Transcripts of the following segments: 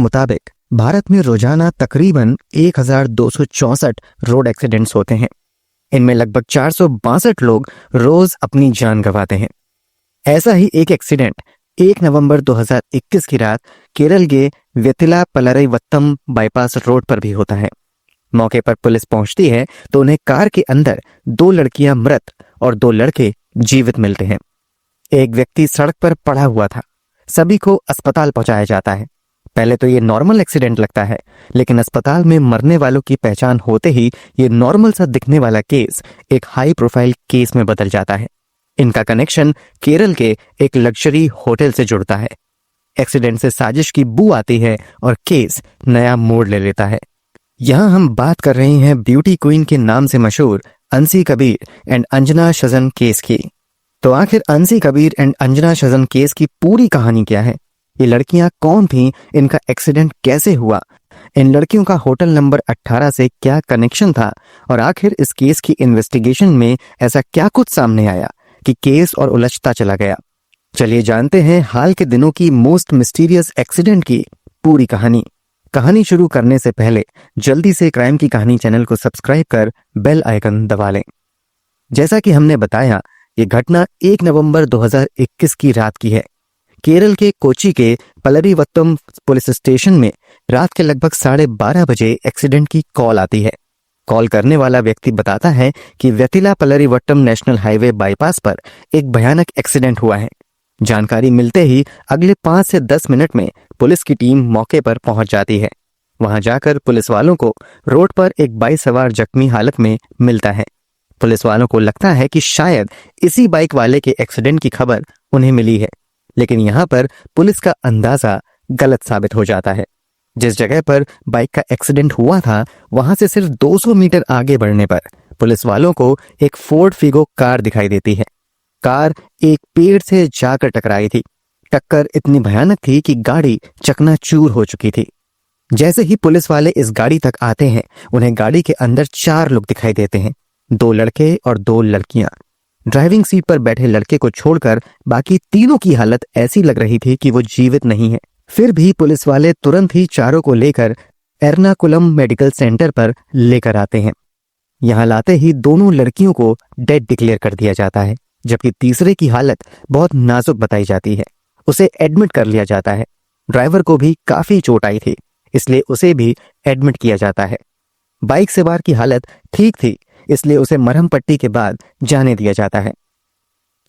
मुताबिक भारत में रोजाना तकरीबन 1264 रोड एक्सीडेंट्स होते हैं। इनमें लगभग 462 लोग रोज अपनी जान गंवाते हैं। ऐसा ही एक एक्सीडेंट 1 नवंबर 2021 की रात केरल के वेतिला पलरीवत्तम बाईपास रोड पर भी होता है। मौके पर पुलिस पहुंचती है तो उन्हें कार के अंदर 2 लड़कियां मृत और 2 लड़के जीवित मिलते हैं। एक व्यक्ति सड़क पर पड़ा हुआ था। सभी को अस्पताल पहुंचाया जाता है। पहले तो ये नॉर्मल एक्सीडेंट लगता है, लेकिन अस्पताल में मरने वालों की पहचान होते ही ये नॉर्मल सा दिखने वाला केस एक हाई प्रोफाइल केस में बदल जाता है। इनका कनेक्शन केरल के एक लग्जरी होटल से जुड़ता है। एक्सीडेंट से साजिश की बू आती है और केस नया मोड़ ले लेता है। यहाँ हम बात कर रहे हैं ब्यूटी क्वीन के नाम से मशहूर अंशी कबीर एंड अंजना शजन केस की। तो आखिर अंशी कबीर एंड अंजना शजन केस की पूरी कहानी क्या है? ये लड़कियां कौन थीं? इनका एक्सीडेंट कैसे हुआ? इन लड़कियों का होटल नंबर 18 से क्या कनेक्शन था? और आखिर इस केस की इन्वेस्टिगेशन में ऐसा क्या कुछ सामने आया कि केस और उलझता चला गया? चलिए जानते हैं हाल के दिनों की मोस्ट मिस्टीरियस एक्सीडेंट की पूरी कहानी। कहानी शुरू करने से पहले जल्दी से क्राइम की कहानी चैनल को सब्सक्राइब कर बेल आइकन दबा लें। जैसा कि हमने बताया, ये घटना 1 नवंबर 2021 की रात की है। केरल के कोची के पलरीवत्तम पुलिस स्टेशन में रात के लगभग 12:30 बजे एक्सीडेंट की कॉल आती है। कॉल करने वाला व्यक्ति बताता है कि वेतिला पलरीवट्टम नेशनल हाईवे बाईपास पर एक भयानक एक्सीडेंट हुआ है। जानकारी मिलते ही अगले 5 से 10 मिनट में पुलिस की टीम मौके पर पहुंच जाती है। वहां जाकर पुलिस वालों को रोड पर एक बाइक सवार जख्मी हालत में मिलता है। पुलिस वालों को लगता है कि शायद इसी बाइक वाले के एक्सीडेंट की खबर उन्हें मिली है, लेकिन यहाँ पर पुलिस का अंदाजा गलत साबित हो जाता है। जिस जगह पर बाइक का एक्सीडेंट हुआ था, वहां से सिर्फ 200 मीटर आगे बढ़ने पर पुलिस वालों को एक फोर्ड फिगो कार दिखाई देती है। कार एक पेड़ से जाकर टकराई थी। टक्कर इतनी भयानक थी कि गाड़ी चकनाचूर हो चुकी थी। जैसे ही पुलिस वाले इस गाड़ी तक आते हैं, उन्हें गाड़ी के अंदर 4 लोग दिखाई देते हैं, 2 लड़के और 2 लड़कियां। ड्राइविंग सीट पर बैठे लड़के को छोड़कर बाकी तीनों की हालत ऐसी लग रही थी कि वो जीवित नहीं है। फिर भी पुलिस वाले तुरंत ही चारों को लेकर एर्नाकुलम मेडिकल सेंटर पर लेकर आते हैं। यहाँ लाते ही दोनों लड़कियों को डेड डिक्लेयर कर दिया जाता है, जबकि तीसरे की हालत बहुत नाजुक बताई जाती है। उसे एडमिट कर लिया जाता है। ड्राइवर को भी काफी चोट आई थी, इसलिए उसे भी एडमिट किया जाता है। बाइक सवार की हालत ठीक थी, इसलिए उसे मरहम पट्टी के बाद जाने दिया जाता है।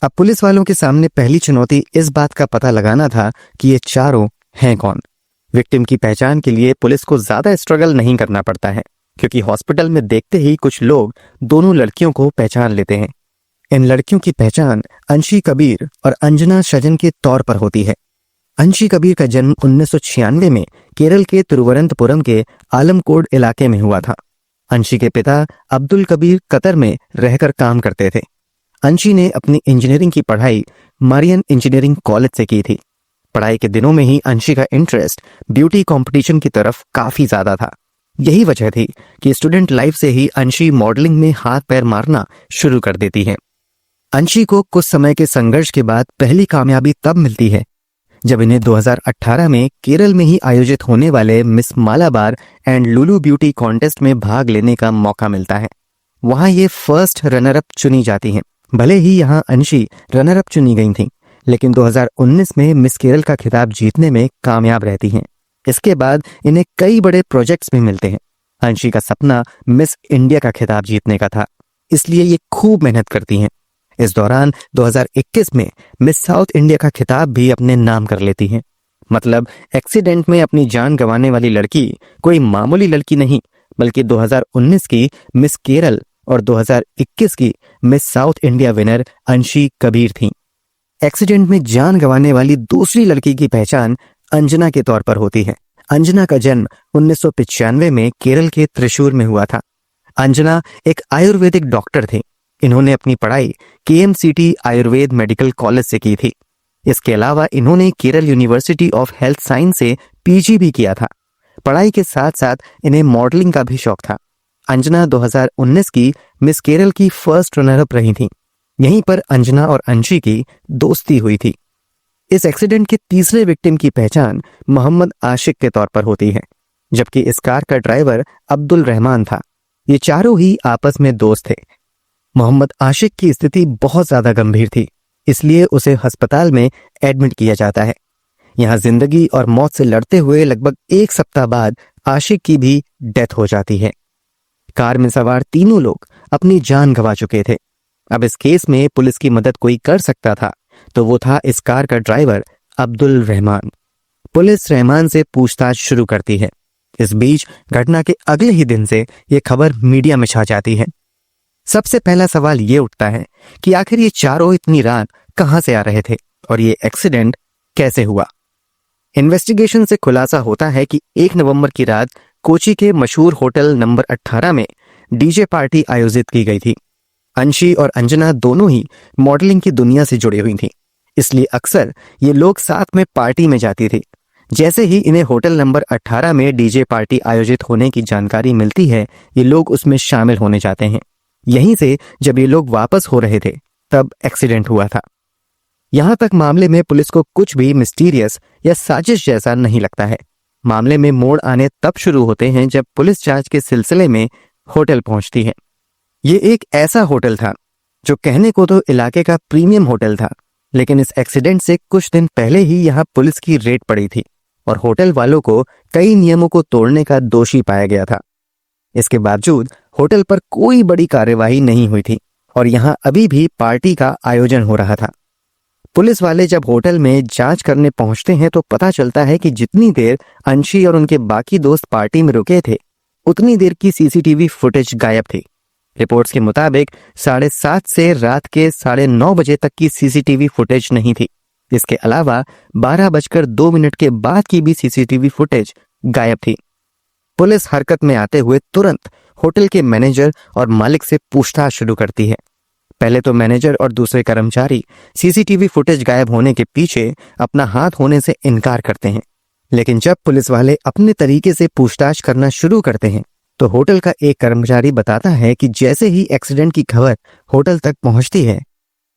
अब पुलिस वालों के सामने पहली चुनौती इस बात का पता लगाना था कि ये चारों हैं कौन। विक्टिम की पहचान के लिए पुलिस को ज्यादा स्ट्रगल नहीं करना पड़ता है, क्योंकि हॉस्पिटल में देखते ही कुछ लोग दोनों लड़कियों को पहचान लेते हैं। इन लड़कियों की पहचान अंशी कबीर और अंजना शजन के तौर पर होती है। अंशी कबीर का जन्म 1996 में केरल के तिरुवनंतपुरम के आलमकोड इलाके में हुआ था। अंशी के पिता अब्दुल कबीर कतर में रहकर काम करते थे। अंशी ने अपनी इंजीनियरिंग की पढ़ाई मारियन इंजीनियरिंग कॉलेज से की थी। पढ़ाई के दिनों में ही अंशी का इंटरेस्ट ब्यूटी कंपटीशन की तरफ काफी ज्यादा था। यही वजह थी कि स्टूडेंट लाइफ से ही अंशी मॉडलिंग में हाथ पैर मारना शुरू कर देती है। अंशी को कुछ समय के संघर्ष के बाद पहली कामयाबी तब मिलती है जब इन्हें 2018 में केरल में ही आयोजित होने वाले miss Malabar and Lulu beauty contest में भाग लेने का मौका मिलता है। वहां ये फर्स्ट रनर अप चुनी जाती हैं। भले ही यहाँ अंशी रनर अप चुनी गई थीं, लेकिन 2019 में मिस केरल का खिताब जीतने में कामयाब रहती हैं। इसके बाद इन्हें कई बड़े प्रोजेक्ट्स भी मिलते हैं। अंशी का सपना मिस इंडिया का खिताब जीतने का था, इसलिए ये खूब मेहनत करती हैं। इस दौरान 2021 में मिस साउथ इंडिया का खिताब भी अपने नाम कर लेती हैं। मतलब एक्सीडेंट में अपनी जान गंवाने वाली लड़की कोई मामूली लड़की नहीं, बल्कि 2019 की मिस केरल और 2021 की मिस साउथ इंडिया विनर अंशी कबीर थीं। एक्सीडेंट में जान गंवाने वाली दूसरी लड़की की पहचान अंजना के तौर पर होती है। अंजना का जन्म 1995 में केरल के त्रिशूर में हुआ था। अंजना एक आयुर्वेदिक डॉक्टर थे। इन्होंने अपनी पढ़ाई KMCT आयुर्वेद मेडिकल कॉलेज से की थी। इसके अलावा इन्होंने Kerala university of health science से PG भी किया था। पढ़ाई के साथ साथ इन्हें मॉडलिंग का भी शौक था। अंजना 2019 की मिस केरल की फर्स्ट रनर अप रही थी। यहीं पर अंजना और अंशी की दोस्ती हुई थी। इस एक्सीडेंट के तीसरे विक्टिम की पहचान मोहम्मद आशिक के तौर पर होती है, जबकि इस कार का ड्राइवर अब्दुल रहमान था। ये चारों ही आपस में दोस्त थे। मोहम्मद आशिक की स्थिति बहुत ज्यादा गंभीर थी, इसलिए उसे अस्पताल में एडमिट किया जाता है। यहाँ जिंदगी और मौत से लड़ते हुए लगभग एक सप्ताह बाद आशिक की भी डेथ हो जाती है। कार में सवार तीनों लोग अपनी जान गंवा चुके थे। अब इस केस में पुलिस की मदद कोई कर सकता था तो वो था इस कार का ड्राइवर अब्दुल रहमान। पुलिस रहमान से पूछताछ शुरू करती है। इस बीच घटना के अगले ही दिन से ये खबर मीडिया में छा जाती है। सबसे पहला सवाल ये उठता है कि आखिर ये चारों इतनी रात कहां से आ रहे थे और ये एक्सीडेंट कैसे हुआ। इन्वेस्टिगेशन से खुलासा होता है कि 1 नवंबर की रात कोची के मशहूर होटल नंबर 18 में डीजे पार्टी आयोजित की गई थी। अंशी और अंजना दोनों ही मॉडलिंग की दुनिया से जुड़ी हुई थी, इसलिए अक्सर ये लोग साथ में पार्टी में जाती थी। जैसे ही इन्हें होटल नंबर 18 में डीजे पार्टी आयोजित होने की जानकारी मिलती है, ये लोग उसमें शामिल होने जाते हैं। यहीं से जब ये लोग वापस हो रहे थे तब एक्सीडेंट हुआ था। यहां तक मामले में पुलिस को कुछ भी मिस्टीरियस या साजिश जैसा नहीं लगता है। मामले में मोड़ आने तब शुरू होते हैं जब पुलिस जांच के सिलसिले में होटल पहुंचती है। ये एक ऐसा होटल था जो कहने को तो इलाके का प्रीमियम होटल था, लेकिन इस एक्सीडेंट से कुछ दिन पहले ही यहाँ पुलिस की रेड पड़ी थी और होटल वालों को कई नियमों को तोड़ने का दोषी पाया गया था। इसके बावजूद होटल पर कोई बड़ी कार्यवाही नहीं हुई थी और यहाँ अभी भी पार्टी का आयोजन हो रहा था। पुलिस वाले जब होटल में जांच करने पहुंचते हैं तो पता चलता है कि जितनी देर अंशी और उनके बाकी दोस्त पार्टी में रुके थे, उतनी देर की सीसीटीवी फुटेज गायब थी। रिपोर्ट्स के मुताबिक 7:30 से रात के 9:30 बजे तक की सीसीटीवी फुटेज नहीं थी। इसके अलावा 12:02 के बाद की भी सीसीटीवी फुटेज गायब थी। पुलिस हरकत में आते हुए तुरंत होटल के मैनेजर और मालिक से पूछताछ शुरू करती है। पहले तो मैनेजर और दूसरे कर्मचारी सीसीटीवी फुटेज गायब होने के पीछे अपना हाथ होने से इनकार करते हैं, लेकिन जब पुलिस वाले अपने तरीके से पूछताछ करना शुरू करते हैं तो होटल का एक कर्मचारी बताता है कि जैसे ही एक्सीडेंट की खबर होटल तक पहुंचती है,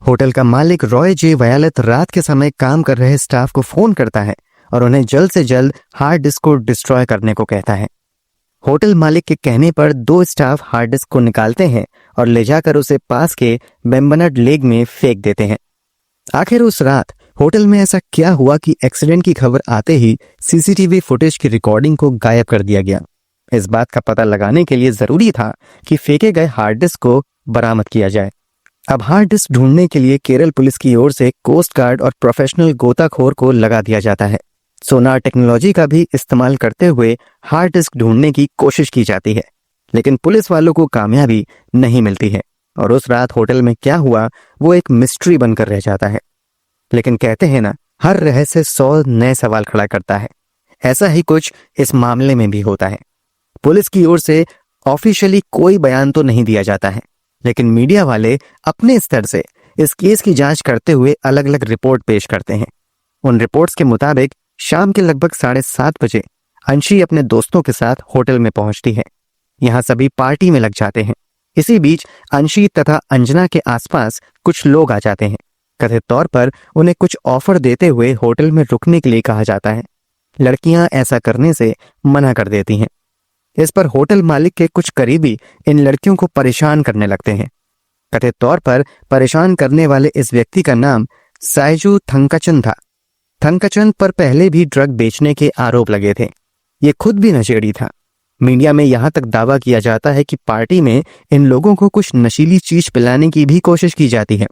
होटल का मालिक रॉय जे वयालत रात के समय काम कर रहे स्टाफ को फोन करता है और उन्हें जल्द से जल्द हार्ड डिस्क को डिस्ट्रॉय करने को कहता है। होटल मालिक के कहने पर 2 स्टाफ हार्ड डिस्क को निकालते हैं और ले जाकर उसे पास के बेम्बनट लेक में फेंक देते हैं। आखिर उस रात होटल में ऐसा क्या हुआ कि एक्सीडेंट की खबर आते ही सीसीटीवी फुटेज की रिकॉर्डिंग को गायब कर दिया गया। इस बात का पता लगाने के लिए जरूरी था कि फेंके गए हार्ड डिस्क को बरामद किया जाए। अब हार्ड डिस्क ढूंढने के लिए केरल पुलिस की ओर से कोस्ट गार्ड और प्रोफेशनल गोताखोर को लगा दिया जाता है। सोनार टेक्नोलॉजी का भी इस्तेमाल करते हुए हार्ड डिस्क ढूंढने की कोशिश की जाती है, लेकिन पुलिस वालों को कामयाबी नहीं मिलती है और उस रात होटल में क्या हुआ वो एक मिस्ट्री बनकर रह जाता है। लेकिन कहते हैं ना, हर रहस्य 100 नए सवाल खड़ा करता है। ऐसा ही कुछ इस मामले में भी होता है। पुलिस की ओर से ऑफिशियली कोई बयान तो नहीं दिया जाता है, लेकिन मीडिया वाले अपने स्तर से इस केस की जांच करते हुए अलग अलग रिपोर्ट पेश करते हैं। उन रिपोर्ट्स के मुताबिक शाम के लगभग 7:30 बजे अंशी अपने दोस्तों के साथ होटल में पहुंचती है। यहाँ सभी पार्टी में लग जाते हैं। इसी बीच अंशी तथा अंजना के आसपास कुछ लोग आ जाते हैं। कथित तौर पर उन्हें कुछ ऑफर देते हुए होटल में रुकने के लिए कहा जाता है। लड़कियां ऐसा करने से मना कर देती हैं। इस पर होटल मालिक के कुछ करीबी इन लड़कियों को परेशान करने लगते हैं। कथित तौर पर परेशान करने वाले इस व्यक्ति का नाम साइजू थंकचन था। थंकचन पर पहले भी ड्रग बेचने के आरोप लगे थे। ये खुद भी नशेड़ी था। मीडिया में यहाँ तक दावा किया जाता है कि पार्टी में इन लोगों को कुछ नशीली चीज पिलाने की भी कोशिश की जाती है।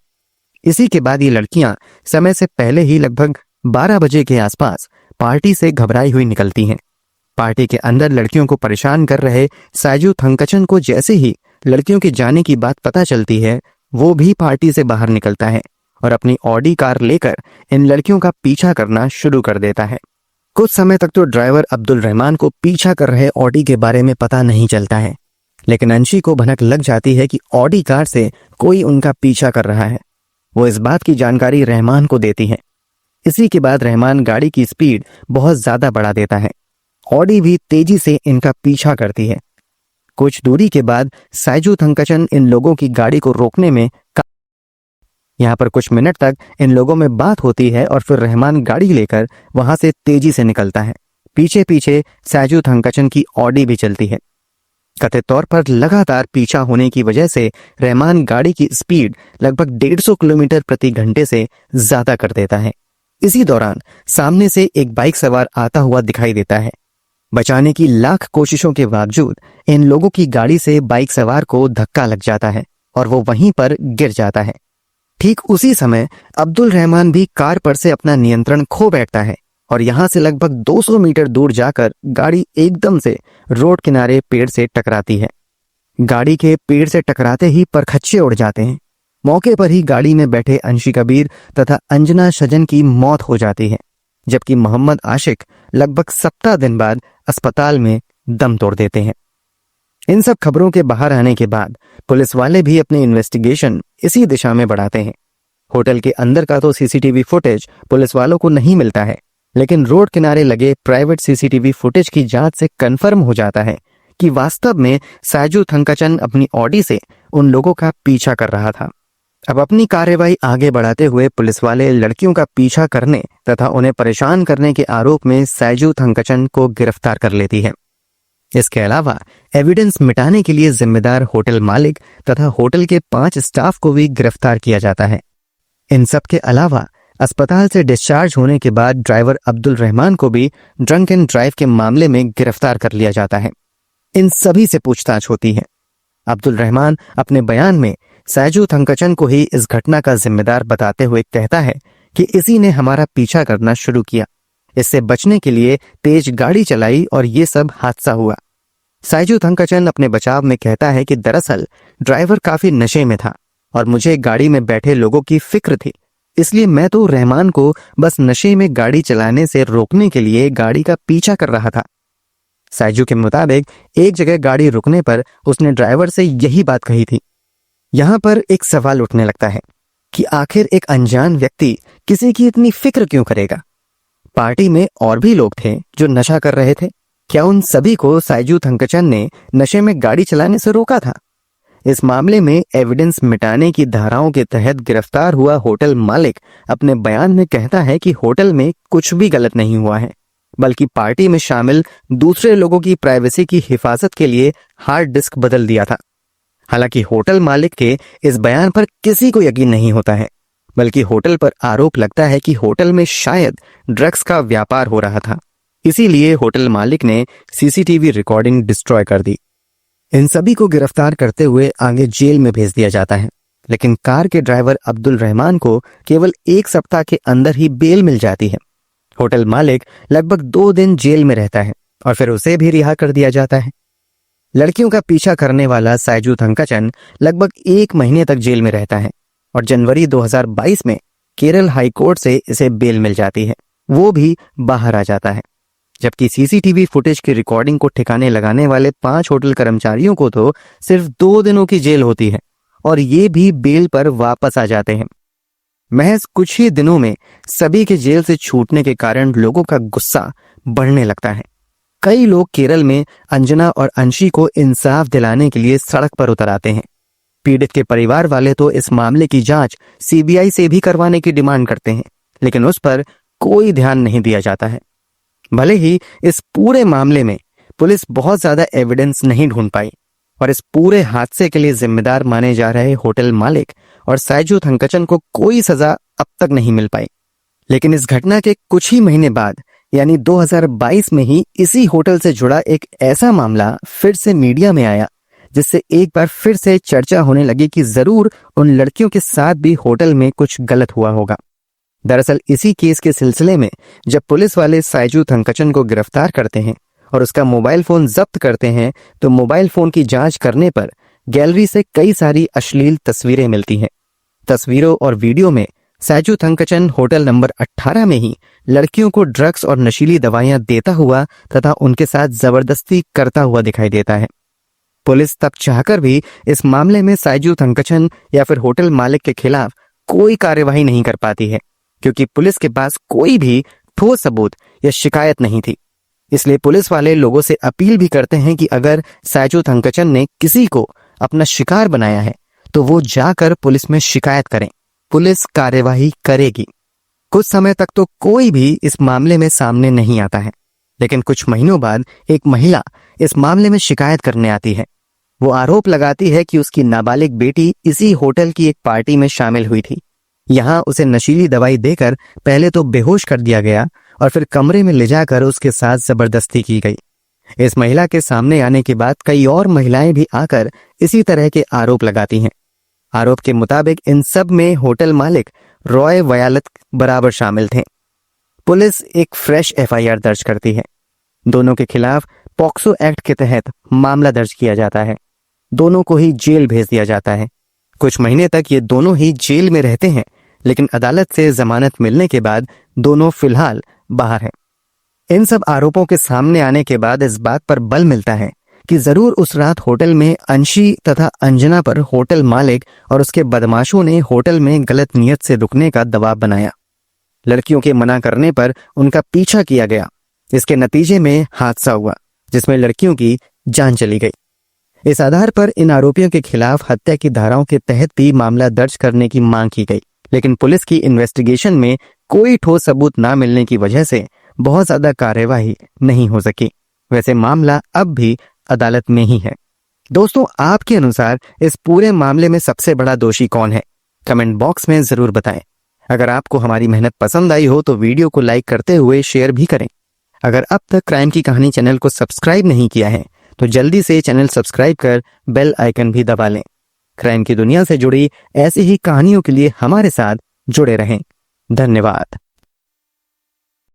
इसी के बाद ये लड़कियां समय से पहले ही लगभग 12 बजे के आसपास पार्टी से घबराई हुई निकलती हैं। पार्टी के अंदर लड़कियों को परेशान कर रहे साइजू थंकचन को जैसे ही लड़कियों के जाने की बात पता चलती है, वो भी पार्टी से बाहर निकलता है और अपनी ऑडी कार लेकर इन लड़कियों का पीछा करना शुरू कर देता है। कुछ समय तक तो ड्राइवर अब्दुल रहमान को पीछा कर रहे ऑडी के बारे में पता नहीं चलता है, लेकिन अंशी को भनक लग जाती है कि ऑडी कार से कोई उनका पीछा कर रहा है। वो इस बात की जानकारी रहमान को देती है। इसी के बाद रहमान गाड़ी की स्पीड बहुत ज्यादा बढ़ा देता है। ऑडी भी तेजी से इनका पीछा करती है। कुछ दूरी के बाद साइजू थंकचन इन लोगों की गाड़ी को रोकने में यहाँ पर कुछ मिनट तक इन लोगों में बात होती है और फिर रहमान गाड़ी लेकर वहां से तेजी से निकलता है। पीछे पीछे सैजू थंकचन की ऑडी भी चलती है। कथित तौर पर लगातार पीछा होने की वजह से रहमान गाड़ी की स्पीड लगभग 150 किलोमीटर प्रति घंटे से ज्यादा कर देता है। इसी दौरान सामने से एक बाइक सवार आता हुआ दिखाई देता है। बचाने की लाख कोशिशों के बावजूद इन लोगों की गाड़ी से बाइक सवार को धक्का लग जाता है और वो वहीं पर गिर जाता है। ठीक उसी समय अब्दुल रहमान भी कार पर से अपना नियंत्रण खो बैठता है और यहां से लगभग 200 मीटर दूर जाकर गाड़ी एकदम से रोड किनारे पेड़ से टकराती है। गाड़ी के पेड़ से टकराते ही परखच्चे उड़ जाते हैं। मौके पर ही गाड़ी में बैठे अंशी कबीर तथा अंजना सजन की मौत हो जाती है, जबकि मोहम्मद आशिक लगभग 17 दिन बाद अस्पताल में दम तोड़ देते हैं। इन सब खबरों के बाहर आने के बाद पुलिस वाले भी अपनी इन्वेस्टिगेशन इसी दिशा में बढ़ाते हैं। होटल के अंदर का तो सीसीटीवी फुटेज पुलिस वालों को नहीं मिलता है, लेकिन रोड किनारे लगे प्राइवेट सीसीटीवी फुटेज की जांच से कंफर्म हो जाता है कि वास्तव में सैजू थंकचन अपनी ऑडी से उन लोगों का पीछा कर रहा था। अब अपनी कार्यवाही आगे बढ़ाते हुए पुलिस वाले लड़कियों का पीछा करने तथा उन्हें परेशान करने के आरोप में सैजू थंकचन को गिरफ्तार कर लेती है। इसके अलावा एविडेंस मिटाने के लिए जिम्मेदार होटल मालिक तथा होटल के 5 स्टाफ को भी गिरफ्तार किया जाता है। इन सब के अलावा अस्पताल से डिस्चार्ज होने के बाद ड्राइवर अब्दुल रहमान को भी ड्रंक एंड ड्राइव के मामले में गिरफ्तार कर लिया जाता है। इन सभी से पूछताछ होती है। अब्दुल रहमान अपने बयान में सैजू थंकचन को ही इस घटना का जिम्मेदार बताते हुए कहता है कि इसी ने हमारा पीछा करना शुरू किया, इससे बचने के लिए तेज गाड़ी चलाई और ये सब हादसा हुआ। सैजू थंकचन अपने बचाव में कहता है कि दरअसल ड्राइवर काफी नशे में था और मुझे गाड़ी में बैठे लोगों की फिक्र थी, इसलिए मैं तो रहमान को बस नशे में गाड़ी चलाने से रोकने के लिए गाड़ी का पीछा कर रहा था। सैजू के मुताबिक एक जगह गाड़ी रुकने पर उसने ड्राइवर से यही बात कही थी। यहां पर एक सवाल उठने लगता है कि आखिर एक अनजान व्यक्ति किसी की इतनी फिक्र क्यों करेगा? पार्टी में और भी लोग थे जो नशा कर रहे थे। क्या उन सभी को सैजू थंकचन ने नशे में गाड़ी चलाने से रोका था? इस मामले में एविडेंस मिटाने की धाराओं के तहत गिरफ्तार हुआ होटल मालिक अपने बयान में कहता है कि होटल में कुछ भी गलत नहीं हुआ है, बल्कि पार्टी में शामिल दूसरे लोगों की प्राइवेसी की हिफाजत के लिए हार्ड डिस्क बदल दिया था। हालांकि होटल मालिक के इस बयान पर किसी को यकीन नहीं होता है, बल्कि होटल पर आरोप लगता है कि होटल में शायद ड्रग्स का व्यापार हो रहा था। इसीलिए होटल मालिक ने सीसीटीवी रिकॉर्डिंग डिस्ट्रॉय कर दी। इन सभी को गिरफ्तार करते हुए आगे जेल में भेज दिया जाता है, लेकिन कार के ड्राइवर अब्दुल रहमान को केवल 1 सप्ताह के अंदर ही बेल मिल जाती है। होटल मालिक लगभग 2 दिन जेल में रहता है और फिर उसे भी रिहा कर दिया जाता है। लड़कियों का पीछा करने वाला सैजू थंकचन लगभग 1 महीने तक जेल में रहता है और जनवरी 2022 में केरल हाई कोर्ट से इसे बेल मिल जाती है। वो भी बाहर आ जाता है, जबकि सीसीटीवी फुटेज की रिकॉर्डिंग को ठिकाने लगाने वाले 5 होटल कर्मचारियों को तो सिर्फ 2 दिनों की जेल होती है और ये भी बेल पर वापस आ जाते हैं। महज कुछ ही दिनों में सभी के जेल से छूटने के कारण लोगों का गुस्सा बढ़ने लगता है। कई लोग केरल में अंजना और अंशी को इंसाफ दिलाने के लिए सड़क पर उतर आते हैं। पीड़ित के परिवार वाले तो इस मामले की जांच सीबीआई से भी करवाने की डिमांड करते हैं, लेकिन उस पर कोई ध्यान नहीं दिया जाता है। भले ही इस पूरे मामले में पुलिस बहुत ज्यादा एविडेंस नहीं ढूंढ पाई और इस पूरे हादसे के लिए जिम्मेदार माने जा रहे होटल मालिक और सैजू थंकचन को कोई सजा अब तक नहीं मिल पाई, लेकिन इस घटना के कुछ ही महीने बाद यानी 2022 में ही इसी होटल से जुड़ा एक ऐसा मामला फिर से मीडिया में आया, जिससे एक बार फिर से चर्चा होने लगी कि जरूर उन लड़कियों के साथ भी होटल में कुछ गलत हुआ होगा। दरअसल इसी केस के सिलसिले में जब पुलिस वाले सैजू थंकचन को गिरफ्तार करते हैं और उसका मोबाइल फोन जब्त करते हैं, तो मोबाइल फोन की जांच करने पर गैलरी से कई सारी अश्लील तस्वीरें मिलती हैं। तस्वीरों और वीडियो में सैजू थंकचन होटल नंबर 18 में ही लड़कियों को ड्रग्स और नशीली दवाइयां देता हुआ तथा उनके साथ जबरदस्ती करता हुआ दिखाई देता है। पुलिस तब चाहकर भी इस मामले में सैजू थंकचन या फिर होटल मालिक के खिलाफ कोई कार्यवाही नहीं कर पाती है, क्योंकि पुलिस के पास कोई भी ठोस सबूत या शिकायत नहीं थी। इसलिए पुलिस वाले लोगों से अपील भी करते हैं कि अगर सैजू थंकचन ने किसी को अपना शिकार बनाया है तो वो जाकर पुलिस में शिकायत करें, पुलिस कार्यवाही करेगी। कुछ समय तक तो कोई भी इस मामले में सामने नहीं आता है, लेकिन कुछ महीनों बाद एक महिला इस मामले में शिकायत करने आती है। वो आरोप लगाती है कि उसकी नाबालिग बेटी इसी होटल की एक पार्टी में शामिल हुई थी। यहाँ उसे नशीली दवाई देकर पहले तो बेहोश कर दिया गया और फिर कमरे में ले जाकर उसके साथ जबरदस्ती की गई। इस महिला के सामने आने के बाद कई और महिलाएं भी आकर इसी तरह के आरोप लगाती हैं। आरोप के मुताबिक इन सब में होटल मालिक रॉय वयालत बराबर शामिल थे। पुलिस एक फ्रेश एफआईआर दर्ज करती है। दोनों के खिलाफ पॉक्सो एक्ट के तहत मामला दर्ज किया जाता है। दोनों को ही जेल भेज दिया जाता है। कुछ महीने तक ये दोनों ही जेल में रहते हैं, लेकिन अदालत से जमानत मिलने के बाद दोनों फिलहाल बाहर हैं। इन सब आरोपों के सामने आने के बाद इस बात पर बल मिलता है कि जरूर उस रात होटल में अंशी तथा अंजना पर होटल मालिक और उसके बदमाशों ने होटल में गलत नियत से रुकने का दबाव बनाया। लड़कियों के मना करने पर उनका पीछा किया गया। इसके नतीजे में हादसा हुआ जिसमें लड़कियों की जान चली गई। इस आधार पर इन आरोपियों के खिलाफ हत्या की धाराओं के तहत भी मामला दर्ज करने की मांग की गई, लेकिन पुलिस की इन्वेस्टिगेशन में कोई ठोस सबूत न मिलने की वजह से बहुत ज्यादा कार्यवाही नहीं हो सकी। वैसे मामला अब भी अदालत में ही है। दोस्तों, आपके अनुसार इस पूरे मामले में सबसे बड़ा दोषी कौन है? कमेंट बॉक्स में जरूर बताएं। अगर आपको हमारी मेहनत पसंद आई हो तो वीडियो को लाइक करते हुए शेयर भी करें। अगर अब तक क्राइम की कहानी चैनल को सब्सक्राइब नहीं किया है तो जल्दी से चैनल सब्सक्राइब कर बेल आइकन भी दबा लें। क्राइम की दुनिया से जुड़ी ऐसी ही कहानियों के लिए हमारे साथ जुड़े रहें। धन्यवाद।